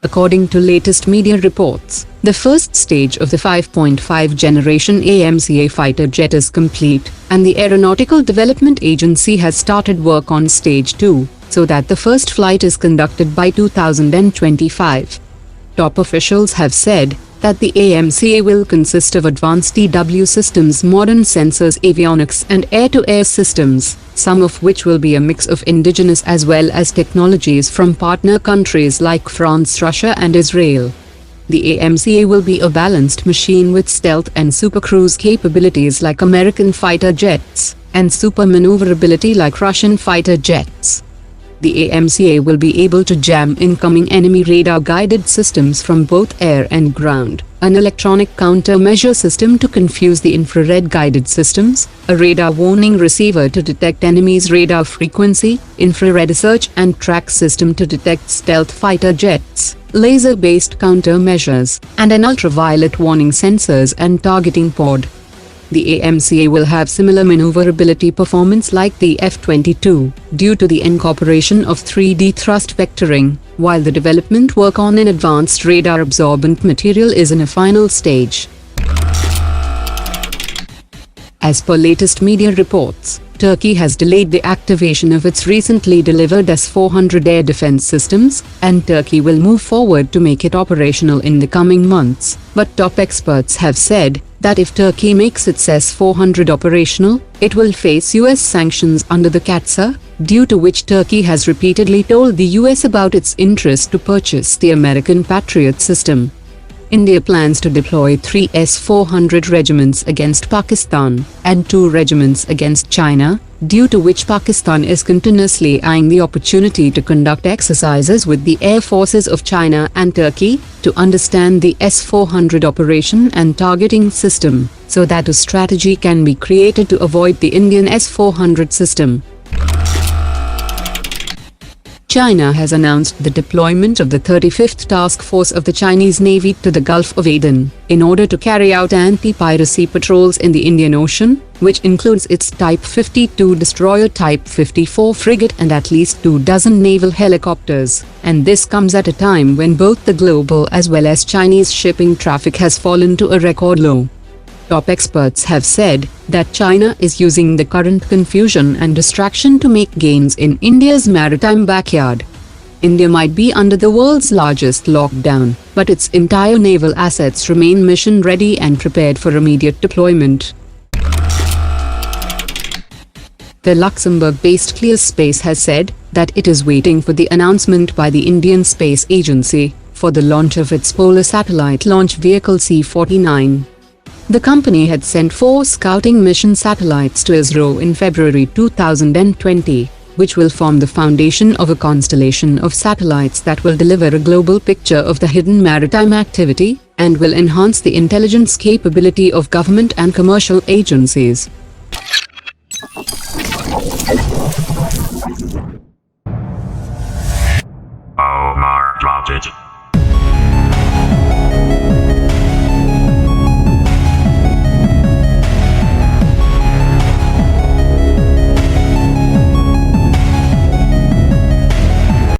According to latest media reports, the first stage of the 5.5 generation AMCA fighter jet is complete, and the Aeronautical Development Agency has started work on stage 2, so that the first flight is conducted by 2025. Top officials have said that the AMCA will consist of advanced EW systems, modern sensors, avionics and air-to-air systems, some of which will be a mix of indigenous as well as technologies from partner countries like France, Russia and Israel. The AMCA will be a balanced machine with stealth and supercruise capabilities like American fighter jets, and super maneuverability like Russian fighter jets. The AMCA will be able to jam incoming enemy radar-guided systems from both air and ground, an electronic countermeasure system to confuse the infrared-guided systems, a radar warning receiver to detect enemy's radar frequency, infrared search and track system to detect stealth fighter jets, laser-based countermeasures, and an ultraviolet warning sensors and targeting pod. The AMCA will have similar maneuverability performance like the F-22, due to the incorporation of 3D thrust vectoring, while the development work on an advanced radar-absorbent material is in a final stage. As per latest media reports, Turkey has delayed the activation of its recently delivered S-400 air defense systems, and Turkey will move forward to make it operational in the coming months. But top experts have said that if Turkey makes its S-400 operational, it will face US sanctions under the CATSA, due to which Turkey has repeatedly told the US about its interest to purchase the American Patriot system. India plans to deploy 3 S-400 regiments against Pakistan and 2 regiments against China, due to which Pakistan is continuously eyeing the opportunity to conduct exercises with the air forces of China and Turkey to understand the S-400 operation and targeting system, so that a strategy can be created to avoid the Indian S-400 system. China has announced the deployment of the 35th Task Force of the Chinese Navy to the Gulf of Aden, in order to carry out anti-piracy patrols in the Indian Ocean, which includes its Type 52 destroyer, Type 54 frigate and at least 24 naval helicopters, and this comes at a time when both the global as well as Chinese shipping traffic has fallen to a record low. Top experts have said that China is using the current confusion and distraction to make gains in India's maritime backyard. India might be under the world's largest lockdown, but its entire naval assets remain mission-ready and prepared for immediate deployment. The Luxembourg-based Kleos Space has said that it is waiting for the announcement by the Indian Space Agency for the launch of its polar satellite launch vehicle C-49. The company had sent 4 scouting mission satellites to ISRO in February 2020, which will form the foundation of a constellation of satellites that will deliver a global picture of the hidden maritime activity and will enhance the intelligence capability of government and commercial agencies.